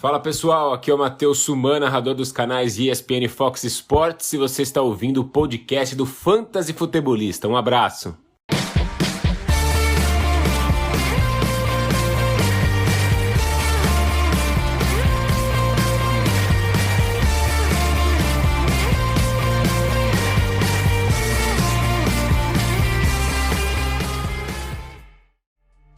Fala pessoal, aqui é o Matheus Suman, narrador dos canais ESPN e Fox Sports, e você está ouvindo o podcast do Fantasy Futebolista. Um abraço!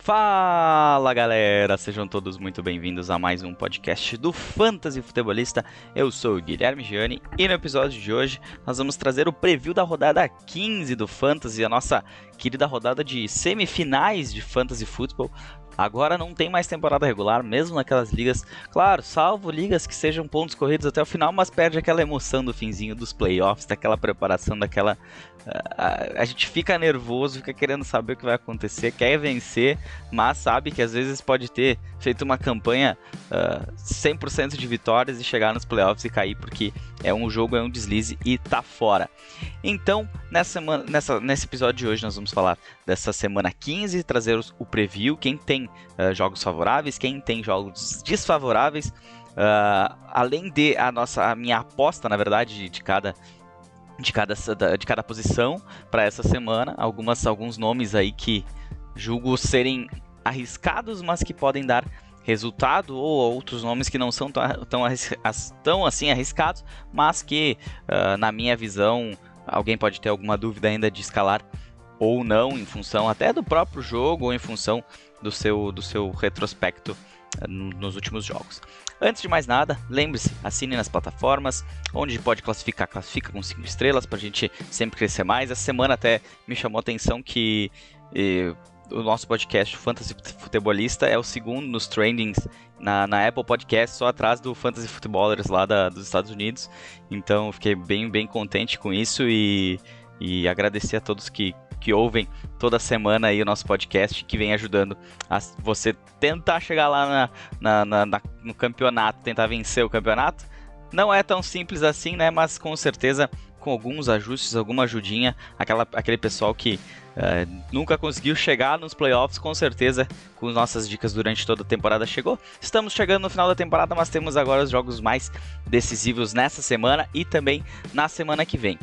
Fala galera, sejam todos muito bem-vindos a mais um podcast do Fantasy Futebolista. Eu sou o Guilherme Gianni e no episódio de hoje nós vamos trazer o preview da rodada 15 do Fantasy, a nossa querida rodada de semifinais de Fantasy Football. Agora não tem mais temporada regular, mesmo naquelas ligas, claro, salvo ligas que sejam pontos corridos até o final, mas perde aquela emoção do finzinho dos playoffs, daquela preparação, daquela... A gente fica nervoso, fica querendo saber o que vai acontecer, quer vencer, mas sabe que às vezes pode ter feito uma campanha 100% de vitórias e chegar nos playoffs e cair, porque é um jogo, é um deslize e tá fora. Então, nesse episódio de hoje nós vamos falar dessa semana 15, trazer o preview, quem tem jogos favoráveis, quem tem jogos desfavoráveis, além de a minha aposta, na verdade, de cada posição para essa semana, alguns nomes aí que julgo serem arriscados, mas que podem dar resultado, ou outros nomes que não são tão assim arriscados, mas que, na minha visão, alguém pode ter alguma dúvida ainda de escalar ou não, em função até do próprio jogo, ou em função do seu retrospecto nos últimos jogos. Antes de mais nada, lembre-se, assine nas plataformas, onde pode classifica com 5 estrelas, para a gente sempre crescer mais. Essa semana até me chamou a atenção que o nosso podcast, o Fantasy Futebolista, é o segundo nos trendings na Apple Podcast, só atrás do Fantasy Footballers lá dos Estados Unidos. Então fiquei bem contente com isso e agradecer a todos que ouvem toda semana aí o nosso podcast, que vem ajudando a você tentar chegar lá no campeonato, tentar vencer o campeonato. Não é tão simples assim, né? Mas com certeza, com alguns ajustes, alguma ajudinha, aquele pessoal que nunca conseguiu chegar nos playoffs, com certeza, com nossas dicas durante toda a temporada chegou. Estamos chegando no final da temporada, mas temos agora os jogos mais decisivos nessa semana e também na semana que vem.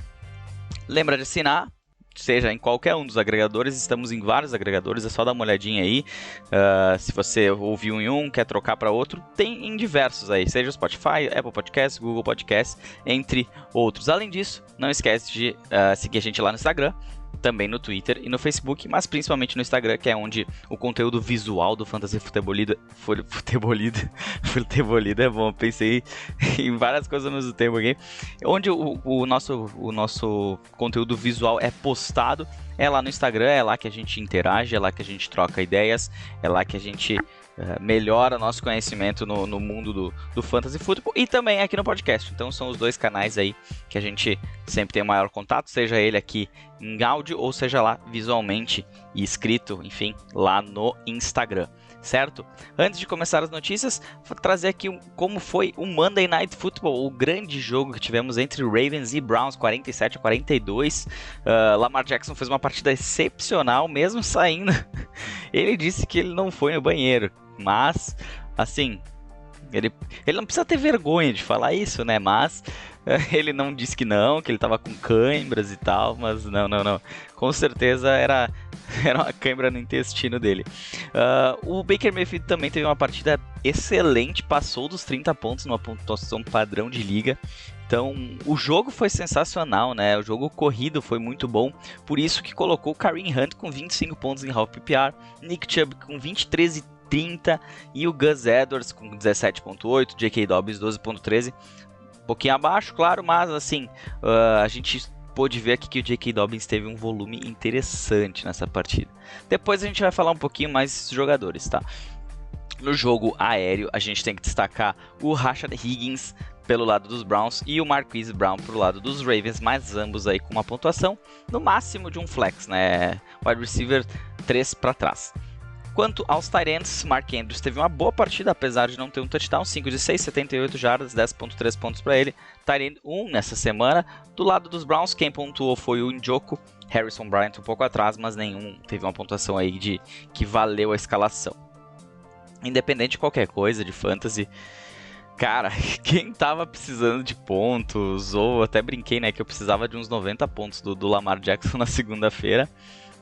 Lembra de assinar, seja em qualquer um dos agregadores, estamos em vários agregadores, é só dar uma olhadinha aí. Se você ouviu em um, quer trocar para outro, tem em diversos aí, seja o Spotify, Apple Podcasts, Google Podcasts, entre outros. Além disso, não esquece de seguir a gente lá no Instagram, também no Twitter e no Facebook, mas principalmente no Instagram, que é onde o conteúdo visual do Fantasy Futebolida é bom, pensei em várias coisas ao mesmo tempo aqui, onde o nosso conteúdo visual é postado, é lá no Instagram, é lá que a gente interage, é lá que a gente troca ideias, é lá que a gente melhora nosso conhecimento no mundo do Fantasy Football e também aqui no podcast. Então são os dois canais aí que a gente sempre tem o maior contato, seja ele aqui em áudio ou seja lá visualmente e escrito, enfim, lá no Instagram, certo? Antes de começar as notícias, vou trazer aqui como foi o Monday Night Football, o grande jogo que tivemos entre Ravens e Browns, 47-42. Lamar Jackson fez uma partida excepcional, mesmo saindo. Ele disse que ele não foi no banheiro, mas, assim, ele não precisa ter vergonha de falar isso, né? Mas ele não disse que ele tava com cãibras e tal, mas não. Com certeza era uma cãibra no intestino dele. O Baker Mayfield também teve uma partida excelente, passou dos 30 pontos numa pontuação padrão de liga. Então, o jogo foi sensacional, né? O jogo corrido foi muito bom, por isso que colocou o Kareem Hunt com 25 pontos em half PPR, Nick Chubb com 23 e 30 e o Gus Edwards com 17.8, J.K. Dobbins 12.13, um pouquinho abaixo, claro, mas assim, a gente pôde ver aqui que o J.K. Dobbins teve um volume interessante nessa partida. Depois a gente vai falar um pouquinho mais desses jogadores, tá? No jogo aéreo, a gente tem que destacar o Rashad Higgins pelo lado dos Browns e o Marquise Brown pro lado dos Ravens, mas ambos aí com uma pontuação no máximo de um flex, né? Wide receiver 3 para trás. Quanto aos tight ends, Mark Andrews teve uma boa partida, apesar de não ter um touchdown, 5 de 6, 78 jardas, 10.3 pontos para ele. Tight end 1 nessa semana. Do lado dos Browns, quem pontuou foi o Njoku, Harrison Bryant um pouco atrás, mas nenhum teve uma pontuação aí que valeu a escalação. Independente de qualquer coisa de fantasy, Cara, quem tava precisando de pontos, ou até brinquei, né, que eu precisava de uns 90 pontos do Lamar Jackson na segunda-feira,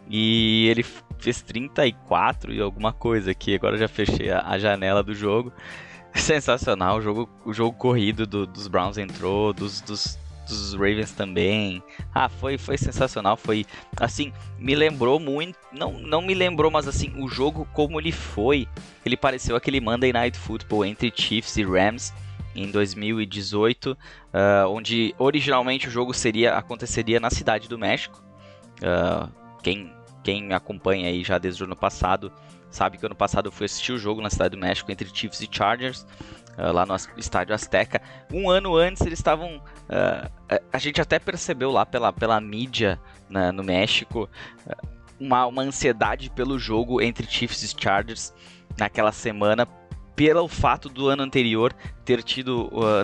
e ele fez 34 e alguma coisa aqui, agora eu já fechei a janela do jogo. Sensacional, o jogo corrido dos Browns entrou, dos Ravens também. Foi sensacional, foi, assim, me lembrou muito, não me lembrou, mas assim, o jogo como ele pareceu aquele Monday Night Football entre Chiefs e Rams em 2018, onde originalmente o jogo aconteceria na Cidade do México. Quem acompanha aí já desde o ano passado sabe que ano passado eu fui assistir o jogo na Cidade do México entre Chiefs e Chargers, lá no Estádio Azteca. Um ano antes eles estavam... a gente até percebeu lá pela mídia, né, no México, uma ansiedade pelo jogo entre Chiefs e Chargers naquela semana, pelo fato do ano anterior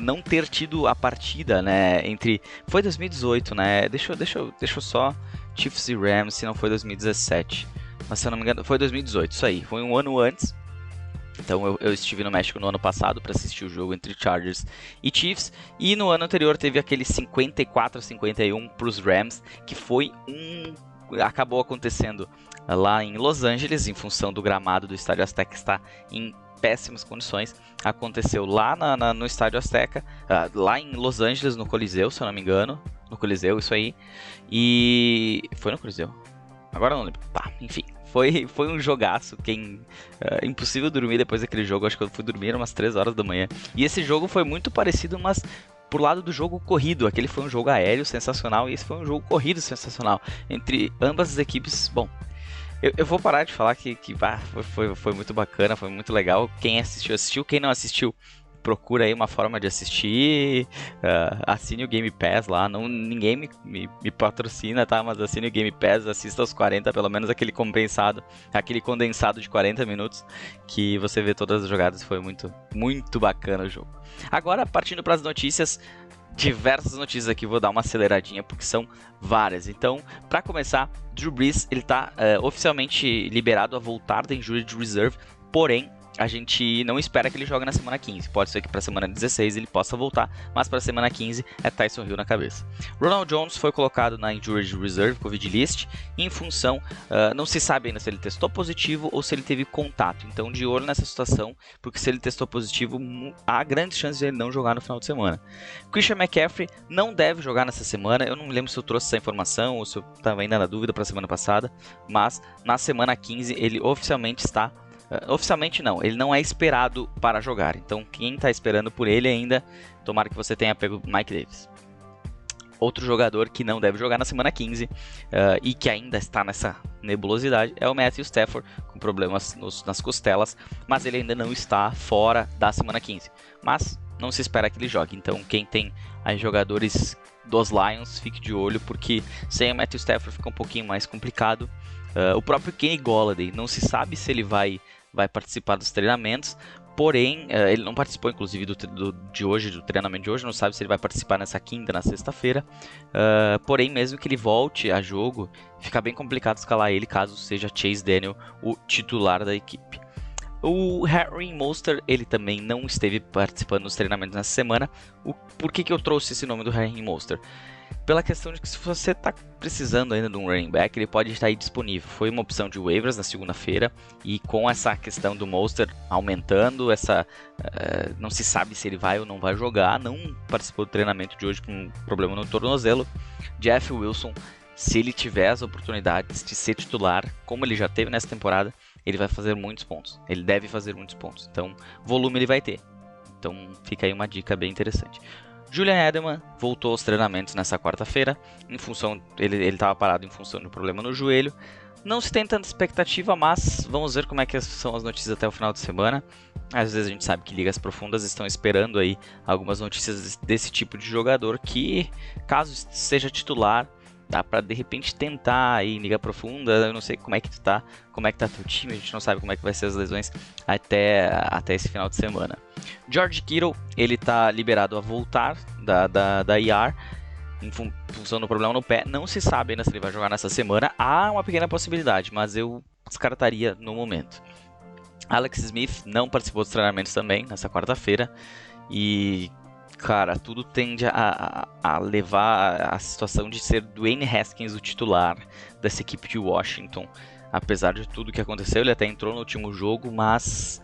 não ter tido a partida, né, entre... Foi 2018, né? Deixa eu só... Chiefs e Rams, se não foi 2017. Mas se eu não me engano, foi 2018, isso aí. Foi um ano antes. Então eu estive no México no ano passado para assistir o jogo entre Chargers e Chiefs. E no ano anterior teve aquele 54-51 para os Rams, que foi acabou acontecendo lá em Los Angeles, em função do gramado do Estádio Azteca estar em péssimas condições. Aconteceu lá no Estádio Azteca, lá em Los Angeles, no Coliseu, se eu não me engano. No Coliseu, isso aí. E... Foi no Coliseu? Agora eu não lembro. Tá, enfim. Foi um jogaço. Impossível dormir depois daquele jogo. Acho que eu fui dormir umas 3 horas da manhã. E esse jogo foi muito parecido, mas por lado do jogo corrido. Aquele foi um jogo aéreo sensacional. E esse foi um jogo corrido sensacional. Entre ambas as equipes. Bom, eu vou parar de falar que foi muito bacana. Foi muito legal. Quem assistiu. Quem não assistiu, procura aí uma forma de assistir, assine o Game Pass lá, ninguém me patrocina, tá? Mas assine o Game Pass, assista aos 40, pelo menos aquele condensado de 40 minutos, que você vê todas as jogadas, foi muito, muito bacana o jogo. Agora, partindo para as notícias, diversas notícias aqui, vou dar uma aceleradinha, porque são várias. Então, para começar, Drew Brees, ele tá oficialmente liberado a voltar da Injured Reserve, porém, a gente não espera que ele jogue na semana 15. Pode ser que para a semana 16 ele possa voltar, mas para a semana 15 é Tyson Hill na cabeça. Ronald Jones foi colocado na Injured Reserve, Covid List, em função, não se sabe ainda se ele testou positivo ou se ele teve contato. Então, de olho nessa situação, porque se ele testou positivo, há grandes chances de ele não jogar no final de semana. Christian McCaffrey não deve jogar nessa semana. Eu não lembro se eu trouxe essa informação ou se eu estava ainda na dúvida para a semana passada, mas na semana 15 ele oficialmente está... Oficialmente não, ele não é esperado para jogar. Então quem está esperando por ele ainda, tomara que você tenha pego Mike Davis. Outro jogador que não deve jogar na semana 15 e que ainda está nessa nebulosidade é o Matthew Stafford, com problemas nas costelas, mas ele ainda não está fora da semana 15. Mas não se espera que ele jogue. Então quem tem aí jogadores dos Lions, fique de olho, porque sem o Matthew Stafford fica um pouquinho mais complicado. O próprio Kenny Golladay, não se sabe se ele vai participar dos treinamentos, porém, ele não participou inclusive do treinamento de hoje, não sabe se ele vai participar nessa quinta, na sexta-feira, porém, mesmo que ele volte a jogo, fica bem complicado escalar ele caso seja Chase Daniel o titular da equipe. O Harry Mostert, ele também não esteve participando dos treinamentos nessa semana. Por que eu trouxe esse nome do Harry Mostert? Pela questão de que se você está precisando ainda de um running back, ele pode estar aí disponível. Foi uma opção de waivers na segunda-feira, e com essa questão do Mostert aumentando, não se sabe se ele vai ou não vai jogar, não participou do treinamento de hoje com um problema no tornozelo. Jeff Wilson, se ele tiver as oportunidades de ser titular, como ele já teve nessa temporada, ele vai fazer muitos pontos. Ele deve fazer muitos pontos. Então, volume ele vai ter. Então, fica aí uma dica bem interessante. Julian Edelman voltou aos treinamentos nessa quarta-feira. Ele estava parado em função de um problema no joelho. Não se tem tanta expectativa, mas vamos ver como é que são as notícias até o final de semana. Às vezes a gente sabe que ligas profundas estão esperando aí algumas notícias desse tipo de jogador que, caso seja titular, dá para de repente tentar aí em liga profunda. Eu não sei como é que tu tá, como é que tá teu time, a gente não sabe como é que vai ser as lesões até esse final de semana. George Kittle, ele tá liberado a voltar da IR em função do problema no pé. Não se sabe ainda se ele vai jogar nessa semana. Há uma pequena possibilidade, mas eu descartaria no momento. Alex Smith não participou dos treinamentos também nessa quarta-feira. E, cara, tudo tende a levar a situação de ser Dwayne Haskins o titular dessa equipe de Washington. Apesar de tudo que aconteceu, ele até entrou no último jogo, mas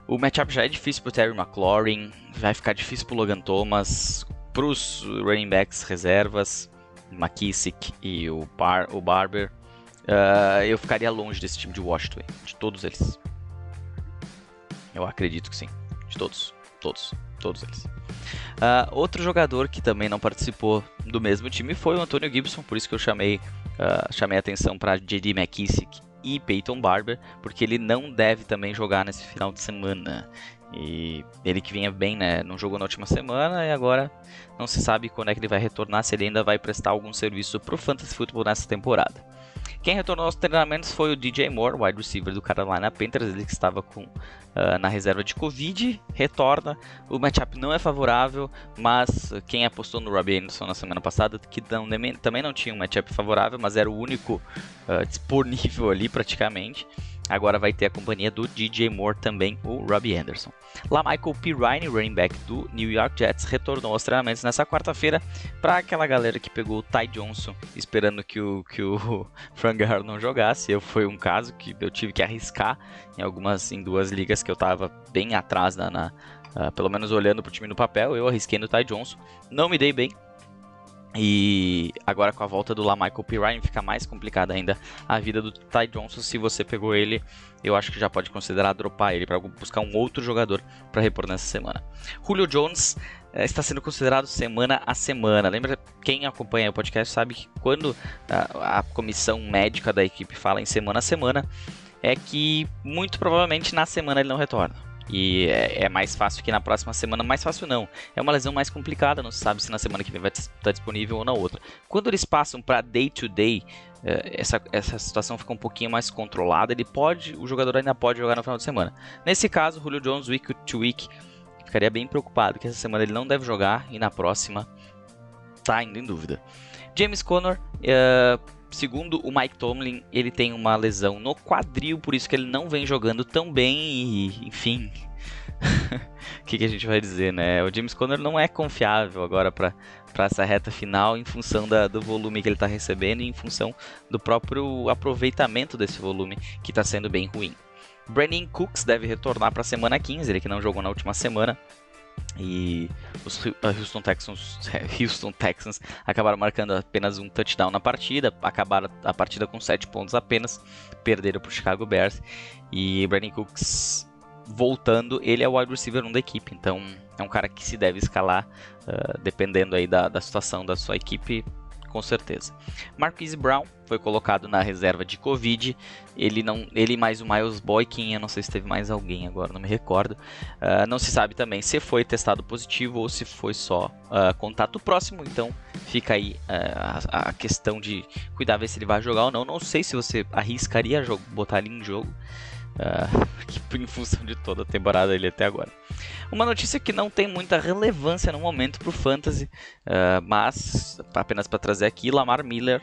o matchup já é difícil pro Terry McLaurin, vai ficar difícil pro Logan Thomas, pros running backs reservas, McKissick e o Barber. Eu ficaria longe desse time de Washington, de todos eles. Eu acredito que sim, de todos eles. Outro jogador que também não participou do mesmo time foi o Antonio Gibson, por isso que eu chamei a atenção para J.D. McKissick e Peyton Barber, porque ele não deve também jogar nesse final de semana. E ele que vinha bem, né, não jogou na última semana e agora não se sabe quando é que ele vai retornar, se ele ainda vai prestar algum serviço para o Fantasy Football nessa temporada. Quem retornou aos treinamentos foi o DJ Moore, wide receiver do Carolina Panthers, ele que estava na reserva de Covid, retorna. O matchup não é favorável, mas quem apostou no Robbie Anderson na semana passada, que também não tinha um matchup favorável, mas era o único disponível ali praticamente, agora vai ter a companhia do DJ Moore também, o Robbie Anderson. LaMichael Pirine, running back do New York Jets, retornou aos treinamentos nessa quarta-feira para aquela galera que pegou o Ty Johnson esperando que o Frank Gore não jogasse. Foi um caso que eu tive que arriscar em duas ligas que eu estava bem atrás, pelo menos olhando para o time no papel. Eu arrisquei no Ty Johnson, não me dei bem. E agora com a volta do LaMichael Pirine fica mais complicada ainda a vida do Ty Johnson. Se você pegou ele, eu acho que já pode considerar dropar ele para buscar um outro jogador para repor nessa semana. Julio Jones está sendo considerado semana a semana. Lembra, quem acompanha o podcast sabe que quando a comissão médica da equipe fala em semana a semana, é que muito provavelmente na semana ele não retorna. E é mais fácil que na próxima semana. Mais fácil não, é uma lesão mais complicada, não se sabe se na semana que vem vai estar disponível ou na outra. Quando eles passam para day to day, essa situação fica um pouquinho mais controlada. O jogador ainda pode jogar no final de semana. Nesse caso, Julio Jones week to week, ficaria bem preocupado que essa semana ele não deve jogar e na próxima tá ainda em dúvida. James Conner, segundo o Mike Tomlin, ele tem uma lesão no quadril, por isso que ele não vem jogando tão bem e, enfim, o que a gente vai dizer, né? O James Conner não é confiável agora para essa reta final em função do volume que ele está recebendo e em função do próprio aproveitamento desse volume que está sendo bem ruim. Brandon Cooks deve retornar para a semana 15, ele que não jogou na última semana. E os Houston Texans acabaram marcando apenas um touchdown na partida, acabaram a partida com 7 pontos apenas, perderam para o Chicago Bears. E Brandon Cooks voltando, ele é o wide receiver 1 da equipe, então é um cara que se deve escalar dependendo aí da situação da sua equipe, com certeza. Marquise Brown foi colocado na reserva de Covid. Ele mais o Miles Boykin, eu não sei se teve mais alguém agora, não me recordo. Não se sabe também se foi testado positivo ou se foi só contato próximo. Então fica aí a questão de cuidar, ver se ele vai jogar ou não. Não sei se você arriscaria botar ele em jogo, em função de toda a temporada dele até agora. Uma notícia que não tem muita relevância no momento para o Fantasy, mas apenas para trazer aqui, Lamar Miller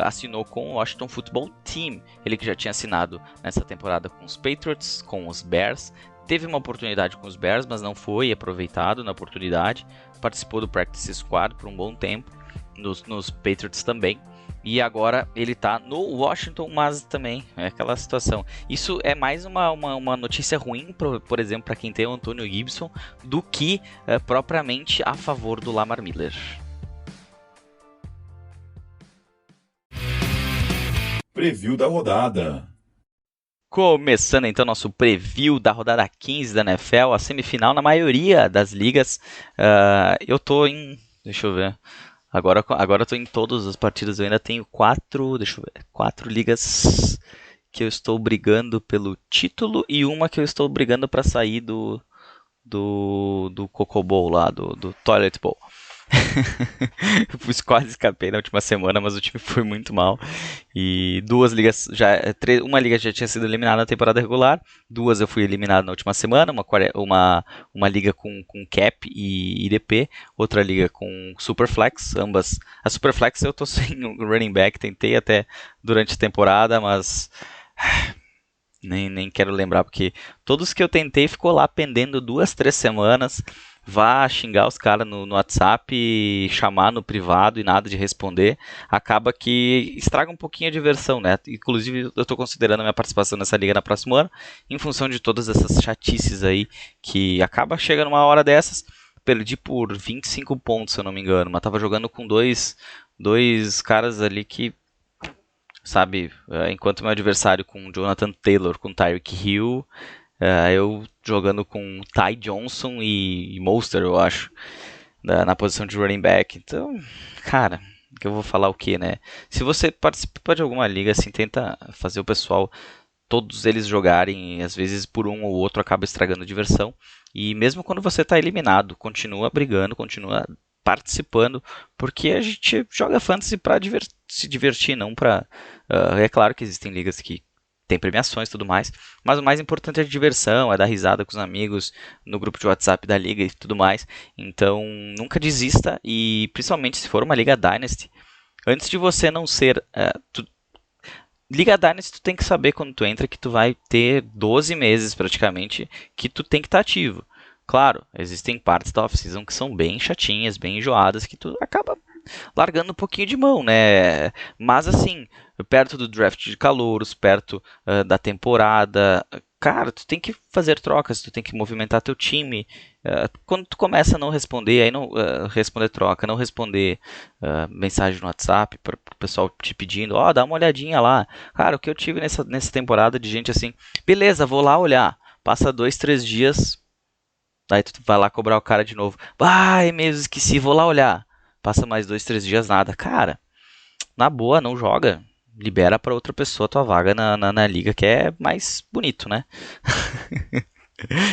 assinou com o Washington Football Team. Ele que já tinha assinado nessa temporada com os Patriots, com os Bears. Teve uma oportunidade com os Bears, mas não foi aproveitado na oportunidade. Participou do Practice Squad por um bom tempo, nos Patriots também. E agora ele está no Washington, mas também é aquela situação. Isso é mais uma notícia ruim, por exemplo, para quem tem o Antonio Gibson, do que propriamente a favor do Lamar Miller. Preview da rodada. Começando então nosso preview da rodada 15 da NFL, a semifinal na maioria das ligas. Eu tô em... deixa eu ver... Agora eu tô em todas as partidas, eu ainda tenho 4 ligas que eu estou brigando pelo título e uma que eu estou brigando para sair do Coco Bowl lá, do Toilet Bowl. Eu quase escapei na última semana, mas o time foi muito mal. E duas ligas, uma liga já tinha sido eliminada na temporada regular, duas eu fui eliminado na última semana, uma liga com cap e IDP, outra liga com Superflex, ambas. A Superflex eu tô sem running back, tentei até durante a temporada, mas Nem quero lembrar, porque todos que eu tentei ficou lá pendendo 2, 3 semanas. Vá xingar os caras no WhatsApp, e chamar no privado e nada de responder. Acaba que estraga um pouquinho a diversão, né? Inclusive, eu estou considerando a minha participação nessa liga na próxima ano, em função de todas essas chatices aí, que acaba chegando uma hora dessas. Perdi por 25 pontos, se eu não me engano, mas tava jogando com dois caras ali que, sabe, enquanto meu adversário com Jonathan Taylor, com Tyreek Hill, eu jogando com Ty Johnson e Mostert, eu acho, na posição de running back. Então, cara, que eu vou falar o que, né? Se você participa de alguma liga, assim, tenta fazer o pessoal, todos eles jogarem, e às vezes por um ou outro acaba estragando a diversão. E mesmo quando você está eliminado, continua brigando, continua participando, porque a gente joga fantasy para se divertir, não para... é claro que existem ligas que tem premiações e tudo mais, mas o mais importante é a diversão, é dar risada com os amigos no grupo de WhatsApp da liga e tudo mais. Então nunca desista, e principalmente se for uma liga Dynasty, antes de você não ser... Liga Dynasty, tu tem que saber quando tu entra que tu vai ter 12 meses praticamente que tu tem que estar ativo. Claro, existem partes da off-season que são bem chatinhas, bem enjoadas, que tu acaba largando um pouquinho de mão, né? Mas assim, perto do draft de calouros, perto da temporada, cara, tu tem que fazer trocas, tu tem que movimentar teu time. Quando tu começa a não responder, aí não responder troca, não responder mensagem no WhatsApp para o pessoal te pedindo, dá uma olhadinha lá. Cara, o que eu tive nessa temporada de gente assim, beleza, vou lá olhar. Passa 2, 3 dias, daí tu vai lá cobrar o cara de novo. Ai, mesmo esqueci, vou lá olhar. Passa mais 2, 3 dias, nada. Cara, na boa, não joga. Libera para outra pessoa a tua vaga na liga, que é mais bonito, né?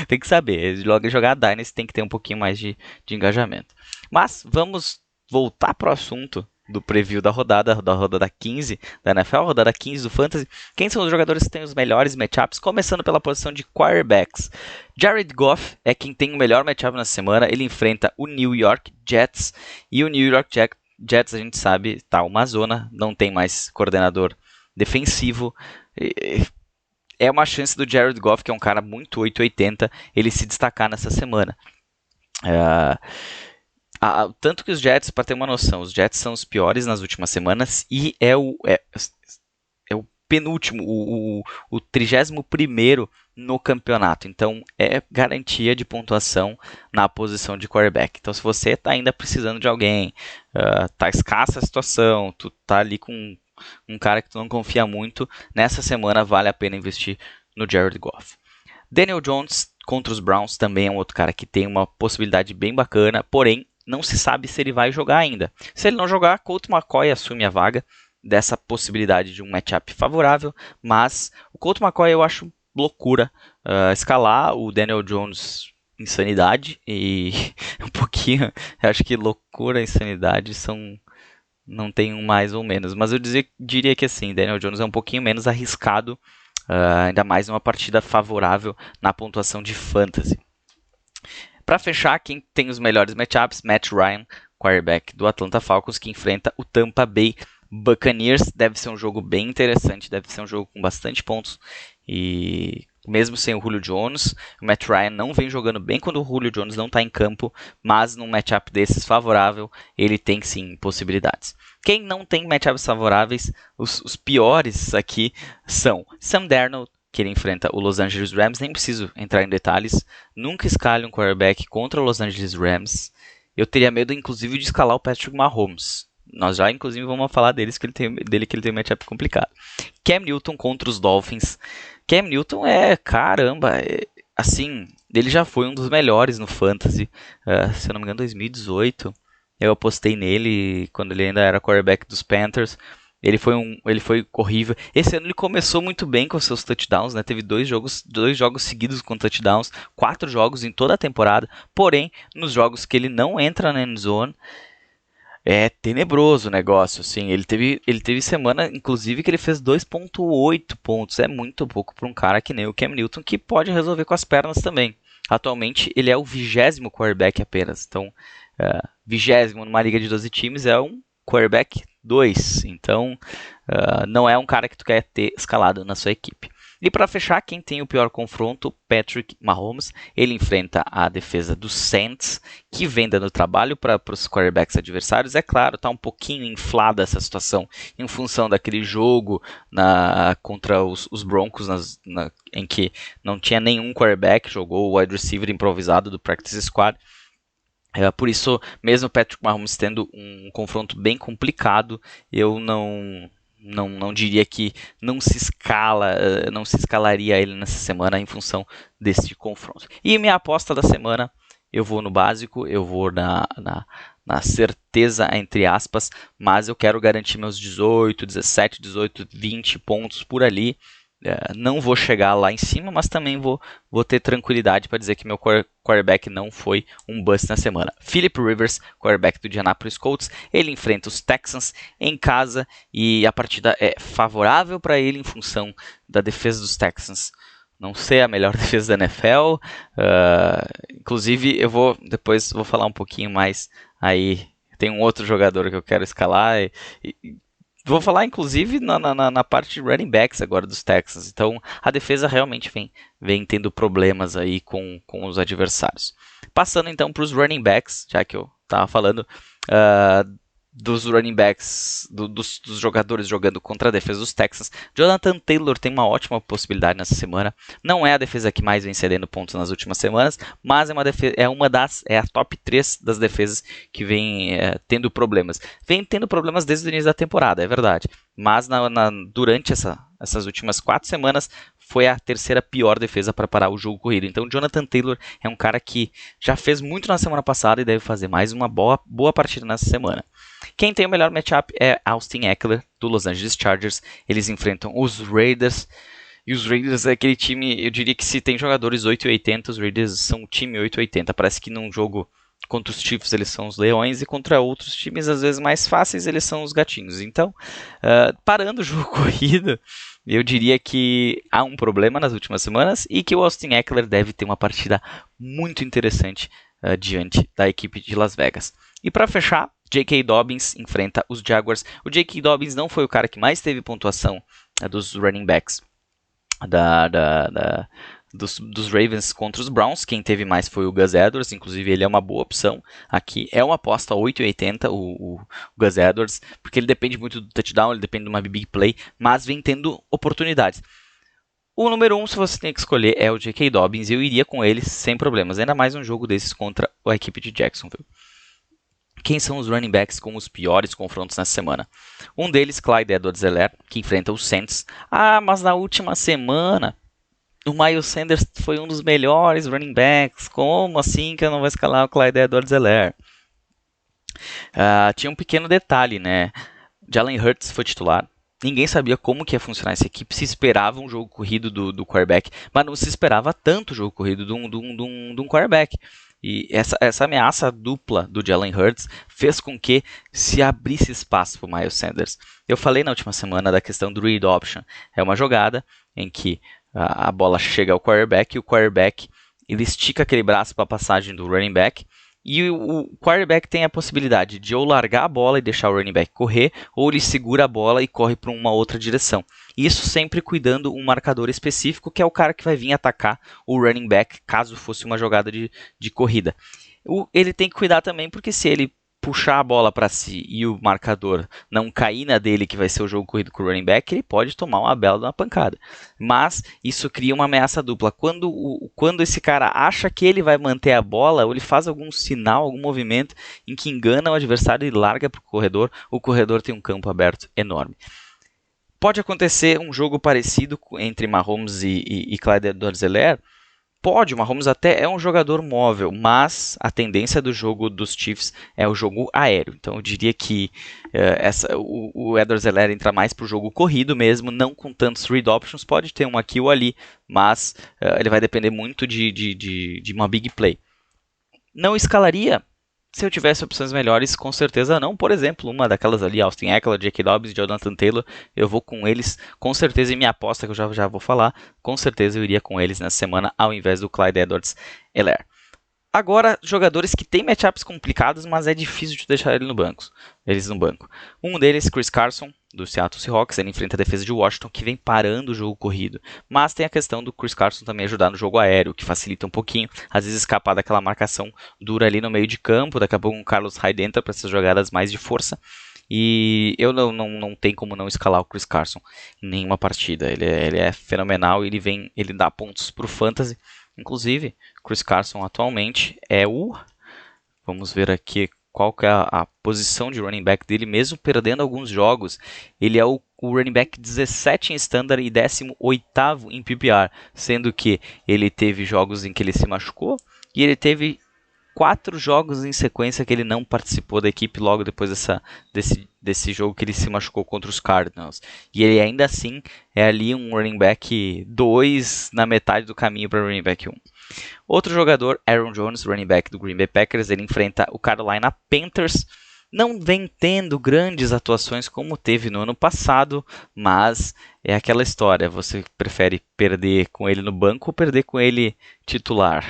Tem que saber. Jogar Dynasty tem que ter um pouquinho mais de engajamento. Mas vamos voltar pro assunto do preview da rodada 15 da NFL, rodada 15 do Fantasy. Quem são os jogadores que têm os melhores matchups? Começando pela posição de quarterbacks. Jared Goff é quem tem o melhor matchup na semana. Ele enfrenta o New York Jets. E o New York Jets, a gente sabe, tá uma zona, não tem mais coordenador defensivo. É uma chance do Jared Goff, que é um cara muito 880, ele se destacar nessa semana. Tanto que os Jets, para ter uma noção, os Jets são os piores nas últimas semanas e é o penúltimo, o 31º no campeonato. Então é garantia de pontuação na posição de quarterback. Então se você está ainda precisando de alguém, tá escassa a situação, tu tá ali com um cara que tu não confia muito, nessa semana vale a pena investir no Jared Goff. Daniel Jones contra os Browns também é um outro cara que tem uma possibilidade bem bacana, porém não se sabe se ele vai jogar ainda. Se ele não jogar, Colt McCoy assume a vaga dessa possibilidade de um matchup favorável, mas o Colt McCoy eu acho loucura escalar o Daniel Jones, insanidade, e um pouquinho, eu acho que loucura e insanidade não tem um mais ou menos, mas eu diria que assim, Daniel Jones é um pouquinho menos arriscado, ainda mais numa partida favorável na pontuação de fantasy. Para fechar, quem tem os melhores matchups, Matt Ryan, quarterback do Atlanta Falcons, que enfrenta o Tampa Bay Buccaneers. Deve ser um jogo bem interessante, deve ser um jogo com bastante pontos, e mesmo sem o Julio Jones, o Matt Ryan não vem jogando bem quando o Julio Jones não está em campo, mas num matchup desses favorável, ele tem sim possibilidades. Quem não tem matchups favoráveis, os piores aqui são Sam Darnold, que ele enfrenta o Los Angeles Rams. Nem preciso entrar em detalhes, nunca escale um quarterback contra o Los Angeles Rams. Eu teria medo inclusive de escalar o Patrick Mahomes. Nós já inclusive vamos falar dele que ele tem um matchup complicado. Cam Newton contra os Dolphins. Cam Newton assim, ele já foi um dos melhores no Fantasy, se eu não me engano 2018, eu apostei nele quando ele ainda era quarterback dos Panthers. Ele foi horrível. Esse ano ele começou muito bem com seus touchdowns, né? Teve dois jogos seguidos com touchdowns, 4 jogos em toda a temporada. Porém, nos jogos que ele não entra na end zone, é tenebroso o negócio, assim. Ele teve semana, inclusive, que ele fez 2.8 pontos. É muito pouco para um cara que nem o Cam Newton, que pode resolver com as pernas também. Atualmente, ele é o 20º quarterback apenas. Então, 20º numa liga de 12 times é um quarterback 2. Então, não é um cara que tu quer ter escalado na sua equipe. E para fechar, quem tem o pior confronto, Patrick Mahomes, ele enfrenta a defesa dos Saints, que vem dando trabalho para os quarterbacks adversários. É claro, está um pouquinho inflada essa situação em função daquele jogo contra os Broncos, em que não tinha nenhum quarterback, jogou o wide receiver improvisado do practice squad. Por isso, mesmo Patrick Mahomes tendo um confronto bem complicado, eu não diria que não se escalaria ele nessa semana em função desse confronto. E minha aposta da semana, eu vou no básico, eu vou na certeza, entre aspas, mas eu quero garantir meus 18, 17, 18, 20 pontos por ali. Não vou chegar lá em cima, mas também vou ter tranquilidade para dizer que meu quarterback não foi um bust na semana. Philip Rivers, quarterback do Indianapolis Colts, ele enfrenta os Texans em casa e a partida é favorável para ele em função da defesa dos Texans não ser a melhor defesa da NFL. Inclusive, depois vou falar um pouquinho mais aí. Tem um outro jogador que eu quero escalar vou falar, inclusive, na parte de running backs agora dos Texans. Então, a defesa realmente vem tendo problemas aí com os adversários. Passando, então, para os running backs, já que eu estava falando dos running backs, dos jogadores jogando contra a defesa dos Texans. Jonathan Taylor tem uma ótima possibilidade nessa semana. Não é a defesa que mais vem cedendo pontos nas últimas semanas, mas é a top 3 das defesas que vem tendo problemas. Vem tendo problemas desde o início da temporada, é verdade. Mas durante essas últimas 4 semanas foi a terceira pior defesa para parar o jogo corrido. Então, Jonathan Taylor é um cara que já fez muito na semana passada e deve fazer mais uma boa partida nessa semana. Quem tem o melhor matchup é Austin Ekeler, do Los Angeles Chargers. Eles enfrentam os Raiders. E os Raiders é aquele time, eu diria que se tem jogadores 880, os Raiders são o time 880. Parece que num jogo contra os Chiefs eles são os leões e contra outros times às vezes mais fáceis eles são os gatinhos. Então, parando o jogo corrido, eu diria que há um problema nas últimas semanas e que o Austin Ekeler deve ter uma partida muito interessante diante da equipe de Las Vegas. E para fechar, J.K. Dobbins enfrenta os Jaguars. O J.K. Dobbins não foi o cara que mais teve pontuação dos running backs dos Ravens contra os Browns. Quem teve mais foi o Gus Edwards, inclusive ele é uma boa opção aqui. É uma aposta 8,80 o Gus Edwards, porque ele depende muito do touchdown, ele depende de uma big play, mas vem tendo oportunidades. O número 1, se você tem que escolher, é o J.K. Dobbins, e eu iria com ele sem problemas, ainda mais um jogo desses contra a equipe de Jacksonville. Quem são os running backs com os piores confrontos nessa semana? Um deles, Clyde Edwards-Helaire, que enfrenta os Saints. Mas na última semana o Miles Sanders foi um dos melhores running backs. Como assim que eu não vou escalar o Clyde Edwards-Helaire? Tinha um pequeno detalhe, né? Jalen Hurts foi titular. Ninguém sabia como que ia funcionar essa equipe. Se esperava um jogo corrido do quarterback, mas não se esperava tanto jogo corrido de um quarterback. E essa ameaça dupla do Jalen Hurts fez com que se abrisse espaço para o Miles Sanders. Eu falei na última semana da questão do read option. É uma jogada em que a bola chega ao quarterback e o quarterback ele estica aquele braço para a passagem do running back. E o quarterback tem a possibilidade de ou largar a bola e deixar o running back correr, ou ele segura a bola e corre para uma outra direção. Isso sempre cuidando um marcador específico, que é o cara que vai vir atacar o running back, caso fosse uma jogada de corrida. Ele tem que cuidar também, porque se ele puxar a bola para si e o marcador não cair na dele, que vai ser o jogo corrido com o running back, ele pode tomar uma bela de uma pancada. Mas isso cria uma ameaça dupla. Quando esse cara acha que ele vai manter a bola, ou ele faz algum sinal, algum movimento em que engana o adversário e larga para o corredor tem um campo aberto enorme. Pode acontecer um jogo parecido entre Mahomes e Clyde Edwards-Helaire? Pode, o Mahomes até é um jogador móvel, mas a tendência do jogo dos Chiefs é o jogo aéreo. Então eu diria que o Edwards-Helaire entra mais para o jogo corrido mesmo, não com tantos read options. Pode ter um aqui ou ali, mas ele vai depender muito de uma big play. Não escalaria? Se eu tivesse opções melhores, com certeza não. Por exemplo, uma daquelas ali, Austin Ekeler, J.K. Dobbins, Jonathan Taylor, eu vou com eles, com certeza, e minha aposta, que eu já vou falar, com certeza eu iria com eles nessa semana, ao invés do Clyde Edwards-Helaire. Agora, jogadores que têm matchups complicados, mas é difícil de deixar eles no banco. Um deles, Chris Carson, do Seattle Seahawks, ele enfrenta a defesa de Washington, que vem parando o jogo corrido. Mas tem a questão do Chris Carson também ajudar no jogo aéreo, que facilita um pouquinho, às vezes escapar daquela marcação dura ali no meio de campo, daqui a pouco o Carlos Hyde entra para essas jogadas mais de força. E eu não tenho como não escalar o Chris Carson em nenhuma partida. Ele é fenomenal, ele dá pontos para o Fantasy. Inclusive, Chris Carson atualmente é vamos ver aqui qual que é a posição de running back dele, mesmo perdendo alguns jogos. Ele é o running back 17 em Standard e 18º em PPR, sendo que ele teve jogos em que ele se machucou e ele teve 4 jogos em sequência que ele não participou da equipe logo depois desse jogo que ele se machucou contra os Cardinals. E ele ainda assim é ali um running back 2 na metade do caminho para running back 1. Outro jogador, Aaron Jones, running back do Green Bay Packers, ele enfrenta o Carolina Panthers. Não vem tendo grandes atuações como teve no ano passado, mas é aquela história, você prefere perder com ele no banco ou perder com ele titular?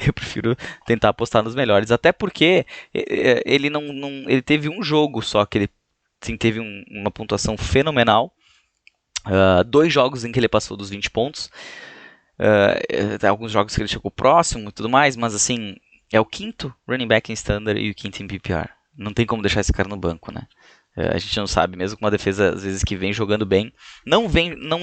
Eu prefiro tentar apostar nos melhores, até porque ele ele teve um jogo só que ele sim, teve uma pontuação fenomenal, 2 jogos em que ele passou dos 20 pontos, alguns jogos que ele chegou próximo e tudo mais, mas assim, é o 5º running back em Standard e o 5º em PPR. Não tem como deixar esse cara no banco, né? A gente não sabe, mesmo com uma defesa às vezes que vem jogando bem, não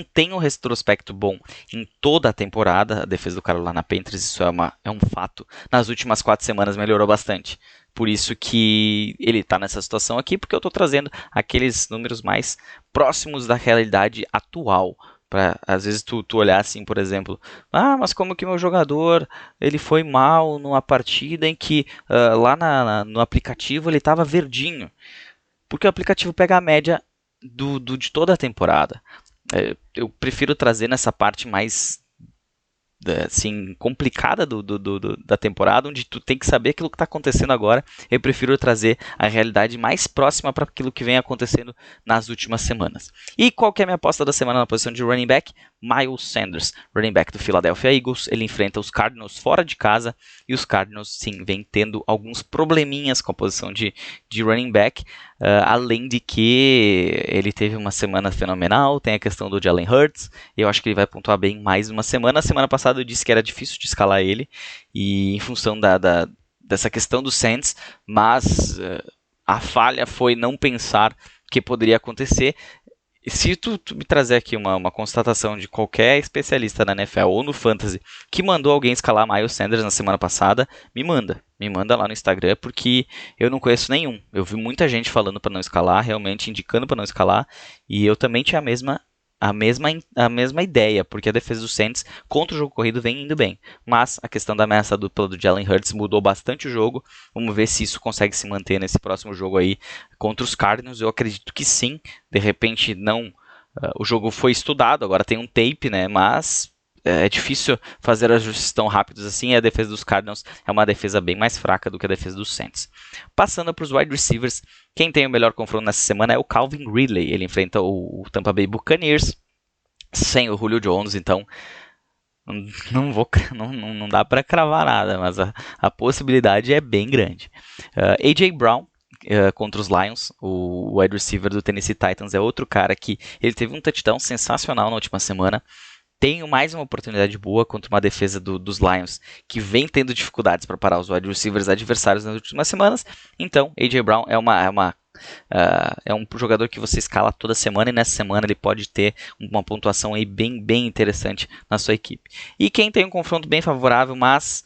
tem um retrospecto bom em toda a temporada. A defesa do Carolina Panthers, isso é um fato. Nas últimas 4 semanas melhorou bastante. Por isso que ele está nessa situação aqui, porque eu estou trazendo aqueles números mais próximos da realidade atual. Pra, às vezes tu olhar assim, por exemplo, mas como que meu jogador ele foi mal numa partida em que lá no aplicativo ele estava verdinho. Porque o aplicativo pega a média de toda a temporada. Eu prefiro trazer nessa parte mais assim, complicada da temporada, onde tu tem que saber aquilo que está acontecendo agora. Eu prefiro trazer a realidade mais próxima para aquilo que vem acontecendo nas últimas semanas. E qual que é a minha aposta da semana na posição de running back? Miles Sanders, running back do Philadelphia Eagles. Ele enfrenta os Cardinals fora de casa, e os Cardinals, sim, vem tendo alguns probleminhas com a posição de running back, além de que ele teve uma semana fenomenal. Tem a questão do Jalen Hurts, eu acho que ele vai pontuar bem mais uma semana. A semana passada eu disse que era difícil de escalar ele, e em função dessa questão do Saints, mas a falha foi não pensar que poderia acontecer. Se tu me trazer aqui uma constatação de qualquer especialista na NFL ou no Fantasy que mandou alguém escalar Miles Sanders na semana passada, me manda lá no Instagram, porque eu não conheço nenhum. Eu vi muita gente falando para não escalar, realmente indicando para não escalar, e eu também tinha a mesma ideia, porque a defesa do Saints contra o jogo corrido vem indo bem. Mas a questão da ameaça dupla do Jalen Hurts mudou bastante o jogo. Vamos ver se isso consegue se manter nesse próximo jogo aí contra os Cardinals. Eu acredito que sim. De repente não. O jogo foi estudado, agora tem um tape, né? Mas é difícil fazer ajustes tão rápidos assim. A defesa dos Cardinals é uma defesa bem mais fraca do que a defesa dos Saints. Passando para os wide receivers, quem tem o melhor confronto nessa semana é o Calvin Ridley. Ele enfrenta o Tampa Bay Buccaneers sem o Julio Jones, então não dá para cravar nada, mas a possibilidade é bem grande. A.J. Brown contra os Lions, o wide receiver do Tennessee Titans, é outro cara que ele teve um touchdown sensacional na última semana. Tem mais uma oportunidade boa contra uma defesa dos Lions que vem tendo dificuldades para parar os wide receivers adversários nas últimas semanas. Então, A.J. Brown é um jogador que você escala toda semana, e nessa semana ele pode ter uma pontuação aí bem interessante na sua equipe. E quem tem um confronto bem favorável, mas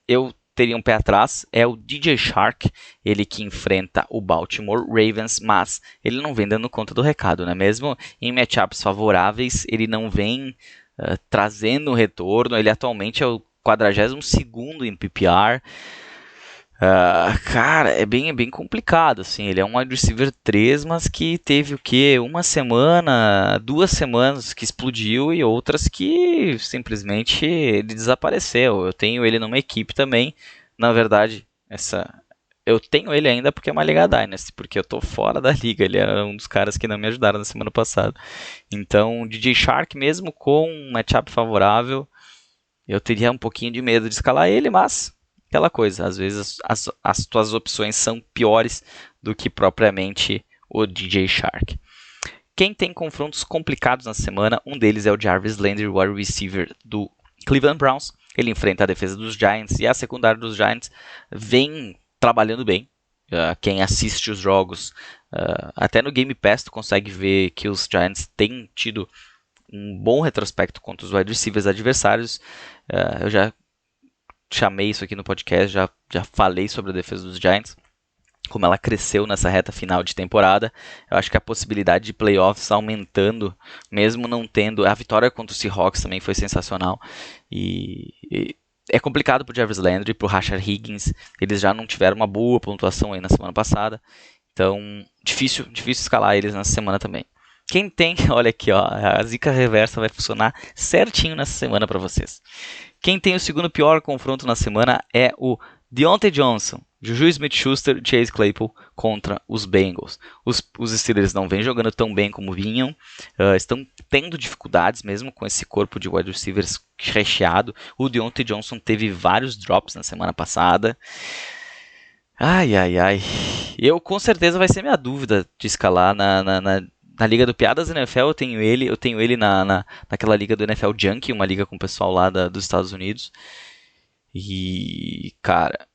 eu teria um pé atrás, é o DJ Chark, ele que enfrenta o Baltimore Ravens, mas ele não vem dando conta do recado, né? Mesmo em matchups favoráveis, ele não vem trazendo um retorno. Ele atualmente é o 42º em PPR. Cara, é bem complicado, assim. Ele é um wide receiver 3, mas que teve o quê? 1 semana, 2 semanas que explodiu, e outras que simplesmente ele desapareceu. Eu tenho ele numa equipe também. Na verdade, eu tenho ele ainda porque é uma Liga Dynasty, porque eu tô fora da liga. Ele é um dos caras que não me ajudaram na semana passada. Então, DJ Chark, mesmo com um matchup favorável, eu teria um pouquinho de medo de escalar ele, mas aquela coisa, às vezes as tuas opções são piores do que propriamente o DJ Shark. Quem tem confrontos complicados na semana, um deles é o Jarvis Landry, o wide receiver do Cleveland Browns. Ele enfrenta a defesa dos Giants e a secundária dos Giants vem trabalhando bem. Quem assiste os jogos, até no Game Pass tu consegue ver que os Giants têm tido um bom retrospecto contra os wide receivers adversários. Eu já chamei isso aqui no podcast, já falei sobre a defesa dos Giants, como ela cresceu nessa reta final de temporada. Eu acho que a possibilidade de playoffs aumentando, mesmo não tendo... A vitória contra o Seahawks também foi sensacional. E é complicado para o Jarvis Landry, para o Rashard Higgins. Eles já não tiveram uma boa pontuação aí na semana passada. Então, difícil escalar eles nessa semana também. Quem tem... Olha aqui, ó, a zica reversa vai funcionar certinho nessa semana para vocês. Quem tem o segundo pior confronto na semana é o Diontae Johnson, Juju Smith-Schuster e Chase Claypool contra os Bengals. Os Steelers não vêm jogando tão bem como vinham, estão tendo dificuldades mesmo com esse corpo de wide receivers recheado. O Diontae Johnson teve vários drops na semana passada. Ai. Eu com certeza vai ser minha dúvida de escalar na Liga do Piadas NFL. Eu tenho ele naquela liga do NFL Junkie, uma liga com o pessoal lá dos Estados Unidos. E, cara,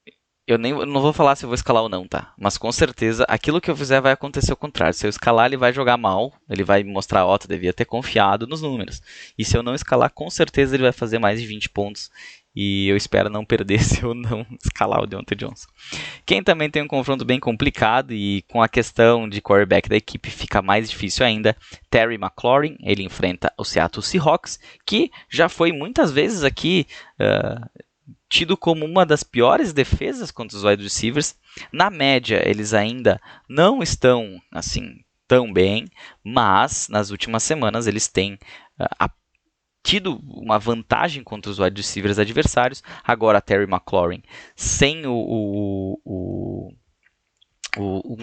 eu não vou falar se eu vou escalar ou não, tá? Mas com certeza, aquilo que eu fizer vai acontecer ao contrário. Se eu escalar, ele vai jogar mal, ele vai mostrar, tu devia ter confiado nos números. E se eu não escalar, com certeza ele vai fazer mais de 20 pontos. E eu espero não perder se eu não escalar o Diontae Johnson. Quem também tem um confronto bem complicado e com a questão de quarterback da equipe fica mais difícil ainda, Terry McLaurin. Ele enfrenta o Seattle Seahawks, que já foi muitas vezes aqui tido como uma das piores defesas contra os wide receivers. Na média, eles ainda não estão assim tão bem, mas nas últimas semanas eles têm tido uma vantagem contra os wide receivers adversários. Agora Terry McLaurin, sem um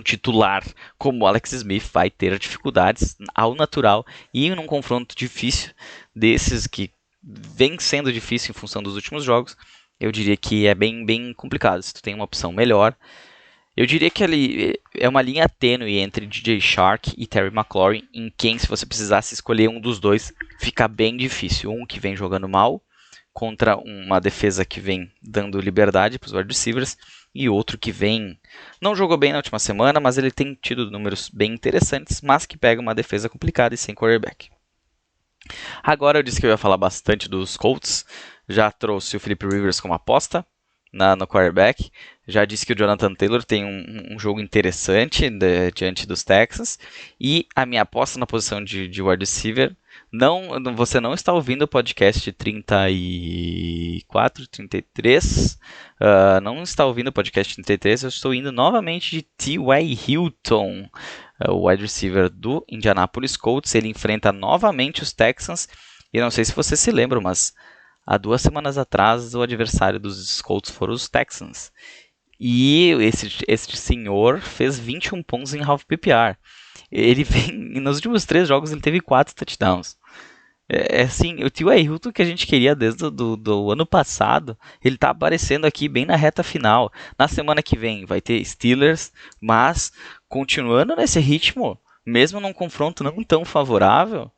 titular como Alex Smith, vai ter dificuldades ao natural, e num confronto difícil desses que vem sendo difícil em função dos últimos jogos, eu diria que é bem complicado. Se tu tem uma opção melhor, eu diria que ali é uma linha tênue entre DJ Shark e Terry McLaurin, em quem, se você precisasse escolher um dos dois, fica bem difícil. Um que vem jogando mal contra uma defesa que vem dando liberdade para os wide receivers, e outro que não jogou bem na última semana, mas ele tem tido números bem interessantes, mas que pega uma defesa complicada e sem quarterback. Agora eu disse que eu ia falar bastante dos Colts. Já trouxe o Philip Rivers como aposta no quarterback. Já disse que o Jonathan Taylor tem um jogo interessante diante dos Texans. E a minha aposta na posição de wide receiver... Você não está ouvindo o podcast 34, 33. Não está ouvindo o podcast 33. Eu estou indo novamente de T.Y. Hilton, o wide receiver do Indianapolis Colts. Ele enfrenta novamente os Texans. E não sei se vocês se lembram, mas há 2 semanas atrás o adversário dos Colts foram os Texans. E esse senhor fez 21 pontos em half PPR. Nos últimos 3 jogos ele teve 4 touchdowns. Assim, o T.Y. Hilton que a gente queria desde do ano passado, ele está aparecendo aqui bem na reta final. Na semana que vem vai ter Steelers, mas continuando nesse ritmo, mesmo num confronto não tão favorável,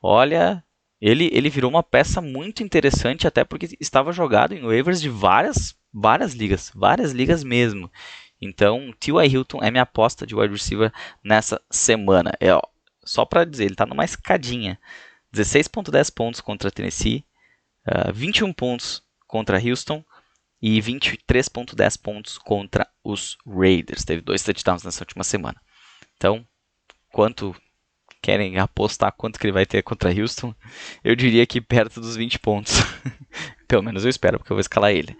olha, ele virou uma peça muito interessante, até porque estava jogado em waivers de várias ligas mesmo. Então, T.Y. Hilton é minha aposta de wide receiver nessa semana. Só para dizer, ele está numa escadinha. 16.10 pontos contra Tennessee, 21 pontos contra Houston e 23.10 pontos contra os Raiders. Teve 2 touchdowns nessa última semana. Então, querem apostar quanto que ele vai ter contra Houston? Eu diria que perto dos 20 pontos. Pelo menos eu espero, porque eu vou escalar ele.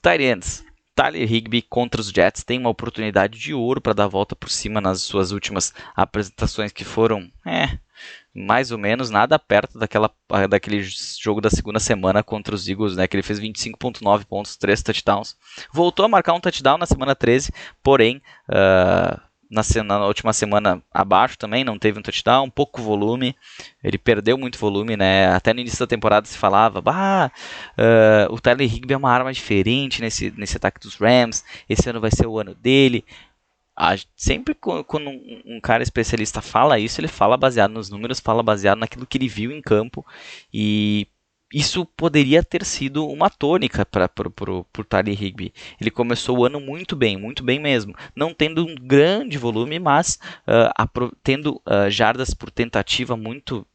Tight ends. Tyler Higbee contra os Jets tem uma oportunidade de ouro para dar a volta por cima nas suas últimas apresentações, que foram mais ou menos nada perto daquele jogo da segunda semana contra os Eagles, né, que ele fez 25.9 pontos, 3 touchdowns. Voltou a marcar um touchdown na semana 13, porém na última semana abaixo também, não teve um touchdown, pouco volume, ele perdeu muito volume, né? Até no início da temporada se falava, o Tyler Higbee é uma arma diferente nesse ataque dos Rams, esse ano vai ser o ano dele. Sempre quando um cara especialista fala isso, ele fala baseado nos números, fala baseado naquilo que ele viu em campo, e isso poderia ter sido uma tônica para o Tyler Higbee. Ele começou o ano muito bem mesmo. Não tendo um grande volume, mas tendo jardas por tentativa muito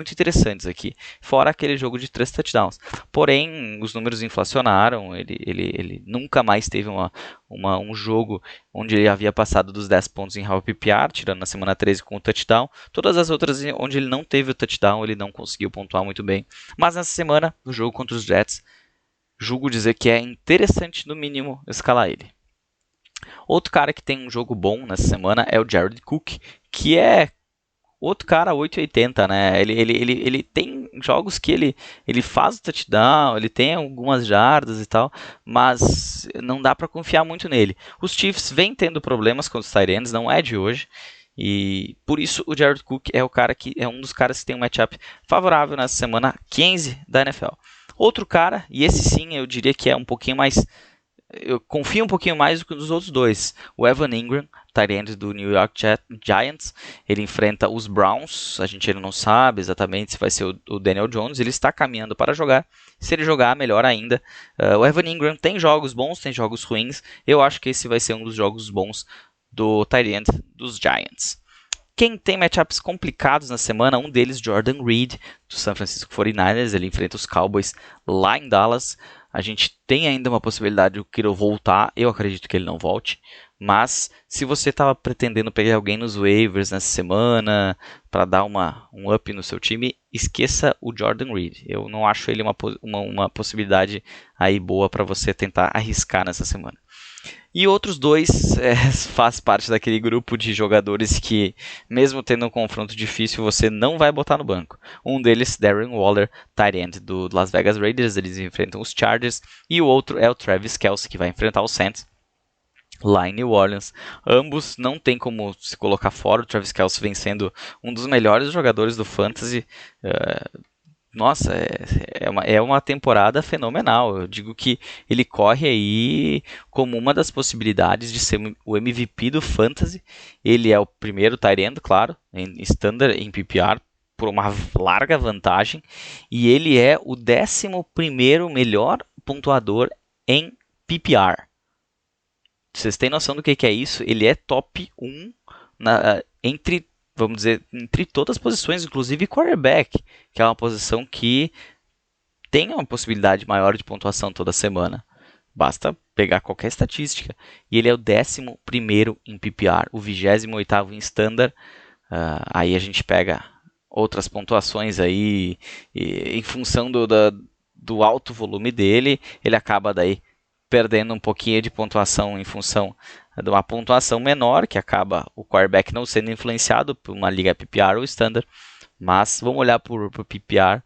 interessantes aqui. Fora aquele jogo de 3 touchdowns. Porém, os números inflacionaram. Ele nunca mais teve um jogo onde ele havia passado dos 10 pontos em half PPR, tirando na semana 13 com o touchdown. Todas as outras onde ele não teve o touchdown, ele não conseguiu pontuar muito bem. Mas nessa semana, no jogo contra os Jets, julgo dizer que é interessante, no mínimo, escalar ele. Outro cara que tem um jogo bom nessa semana é o Jared Cook, que é outro cara 880, né? Ele tem jogos que ele faz o touchdown, ele tem algumas jardas e tal, mas não dá para confiar muito nele. Os Chiefs vêm tendo problemas com os tight ends, não é de hoje, e por isso o Jared Cook é um dos caras que tem um matchup favorável nessa semana 15 da NFL. Outro cara, e esse sim eu diria que é um pouquinho mais, eu confio um pouquinho mais do que nos outros dois, o Evan Ingram, tight end do New York Giants. Ele enfrenta os Browns, a gente ainda não sabe exatamente se vai ser o Daniel Jones, ele está caminhando para jogar, se ele jogar, melhor ainda. O Evan Ingram tem jogos bons, tem jogos ruins, eu acho que esse vai ser um dos jogos bons do tight end dos Giants. Quem tem matchups complicados na semana, um deles, Jordan Reed, do San Francisco 49ers, ele enfrenta os Cowboys lá em Dallas. A gente tem ainda uma possibilidade de Kittle voltar, eu acredito que ele não volte, mas se você estava pretendendo pegar alguém nos waivers nessa semana para dar um up no seu time, esqueça o Jordan Reed. Eu não acho ele uma possibilidade aí boa para você tentar arriscar nessa semana. E outros dois faz parte daquele grupo de jogadores que, mesmo tendo um confronto difícil, você não vai botar no banco. Um deles, Darren Waller, tight end do Las Vegas Raiders, eles enfrentam os Chargers. E o outro é o Travis Kelce, que vai enfrentar os Saints lá em New Orleans. Ambos não tem como se colocar fora. O Travis Kelce vem sendo um dos melhores jogadores do Fantasy. Nossa, é uma temporada fenomenal. Eu digo que ele corre aí como uma das possibilidades de ser o MVP do Fantasy. Ele é o primeiro tight end, claro, em Standard, em PPR, por uma larga vantagem. E ele é o 11º melhor pontuador em PPR. Vocês têm noção do que é isso? Ele é top 1 entre todas as posições, inclusive quarterback, que é uma posição que tem uma possibilidade maior de pontuação toda semana. Basta pegar qualquer estatística. E ele é o 11º em PPR, o 28º em Standard. Aí a gente pega outras pontuações aí, e em função do alto volume dele, ele acaba daí perdendo um pouquinho de pontuação em função de uma pontuação menor, que acaba o quarterback não sendo influenciado por uma liga PPR ou Standard. Mas vamos olhar por PPR,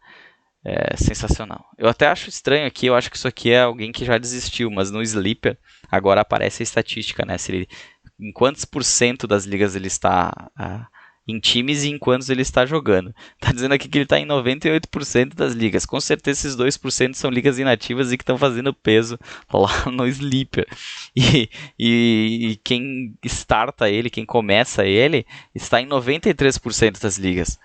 é sensacional. Eu até acho estranho aqui, eu acho que isso aqui é alguém que já desistiu, mas no Sleeper agora aparece a estatística, né? Em quantos % das ligas ele está em times e em quantos ele está jogando. Está dizendo aqui que ele está em 98% das ligas. Com certeza esses 2% são ligas inativas e que estão fazendo peso lá no Sleeper. E quem starta ele, quem começa ele, está em 93% das ligas.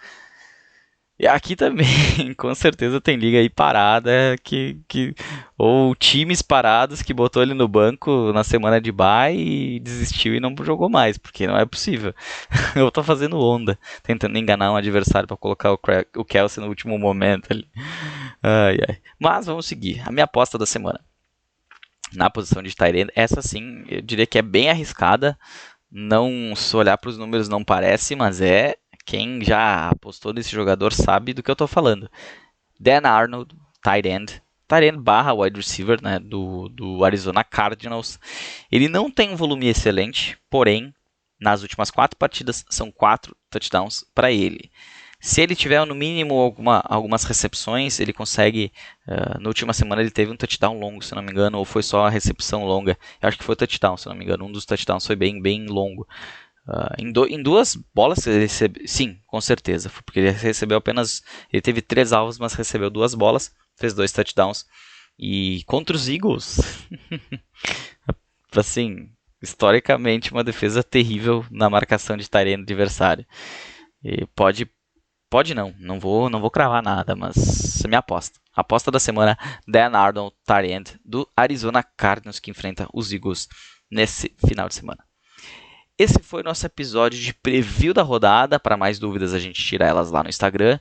E aqui também, com certeza tem liga aí parada, ou times parados que botou ele no banco na semana de bye e desistiu e não jogou mais, porque não é possível. Eu tô fazendo onda, tentando enganar um adversário para colocar o Kelce no último momento ali. Mas vamos seguir. A minha aposta da semana na posição de tight end, essa sim, eu diria que é bem arriscada. Não, se olhar para os números não parece, mas quem já apostou nesse jogador sabe do que eu estou falando. Dan Arnold, tight end barra wide receiver, né, do Arizona Cardinals. Ele não tem um volume excelente, porém, nas últimas 4 partidas, são 4 touchdowns para ele. Se ele tiver no mínimo algumas recepções, ele consegue. Na última semana ele teve um touchdown longo, se não me engano, ou foi só a recepção longa. Eu acho que foi touchdown, se não me engano. Um dos touchdowns foi bem longo. Em duas bolas ele recebeu. Sim, com certeza. Porque ele recebeu apenas. Ele teve 3 alvos, mas recebeu 2 bolas. Fez 2 touchdowns. E contra os Eagles. Assim, historicamente, uma defesa terrível na marcação de tight end adversário. E não vou cravar nada, mas é minha aposta. Aposta da semana, Dan Arnold, tight end do Arizona Cardinals, que enfrenta os Eagles nesse final de semana. Esse foi o nosso episódio de preview da rodada. Para mais dúvidas, a gente tira elas lá no Instagram.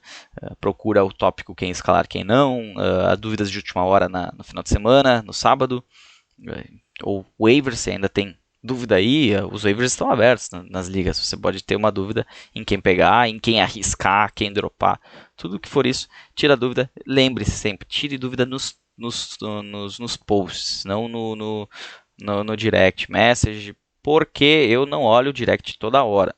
Procura o tópico quem escalar, quem não. Dúvidas de última hora no final de semana, no sábado. Ou waivers, se ainda tem dúvida aí, os waivers estão abertos nas ligas. Você pode ter uma dúvida em quem pegar, em quem arriscar, quem dropar. Tudo que for isso, tira dúvida. Lembre-se sempre, tire dúvida nos posts, não no direct message, porque eu não olho o direct toda hora.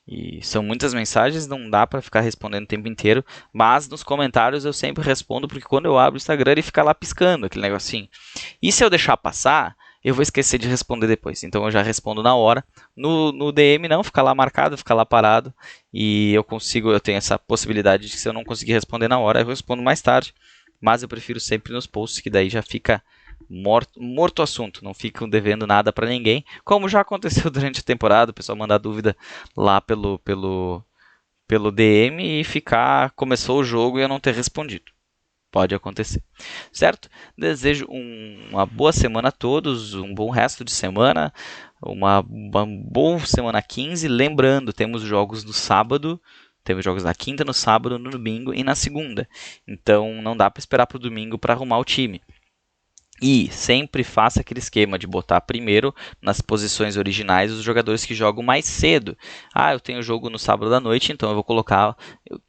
E são muitas mensagens, não dá para ficar respondendo o tempo inteiro, mas nos comentários eu sempre respondo, porque quando eu abro o Instagram ele fica lá piscando, aquele negocinho. E se eu deixar passar, eu vou esquecer de responder depois, então eu já respondo na hora. No DM não, fica lá marcado, fica lá parado, e eu tenho essa possibilidade de que se eu não conseguir responder na hora, eu respondo mais tarde, mas eu prefiro sempre nos posts, que daí já fica morto o assunto, não ficam devendo nada para ninguém, como já aconteceu durante a temporada, o pessoal mandar dúvida lá pelo DM e começou o jogo e eu não ter respondido. Pode acontecer, certo? Desejo uma boa semana a todos, um bom resto de semana, uma boa semana 15. Lembrando, temos jogos no sábado, temos jogos na quinta, no sábado, no domingo e na segunda. Então não dá para esperar para o domingo para arrumar o time. E sempre faça aquele esquema de botar primeiro nas posições originais os jogadores que jogam mais cedo. Eu tenho jogo no sábado à noite, então eu vou colocar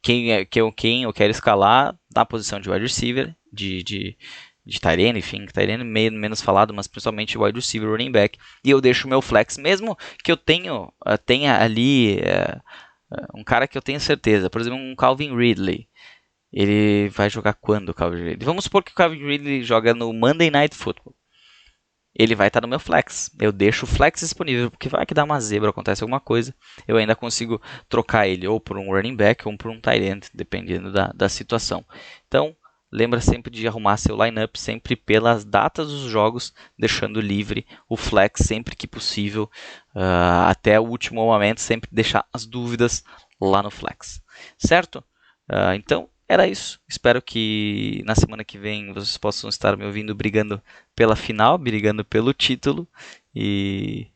quem eu quero escalar na posição de wide receiver, de tight end, enfim, tight end menos falado, mas principalmente wide receiver, running back. E eu deixo o meu flex, mesmo que eu tenha ali um cara que eu tenho certeza, por exemplo, um Calvin Ridley. Ele vai jogar quando, o Calvin Ridley? Vamos supor que o Calvin Ridley joga no Monday Night Football. Ele vai estar no meu flex. Eu deixo o flex disponível, porque vai que dá uma zebra, acontece alguma coisa. Eu ainda consigo trocar ele ou por um running back ou por um tight end, dependendo da situação. Então, lembra sempre de arrumar seu lineup sempre pelas datas dos jogos, deixando livre o flex sempre que possível. Até o último momento, sempre deixar as dúvidas lá no flex. Certo? Então, era isso. Espero que na semana que vem vocês possam estar me ouvindo brigando pela final, brigando pelo título. E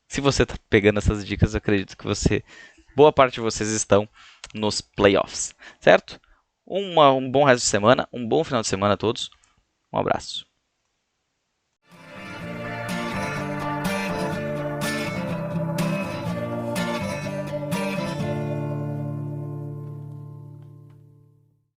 se você está pegando essas dicas, eu acredito que boa parte de vocês estão nos playoffs. Certo? Um bom resto de semana, um bom final de semana a todos. Um abraço.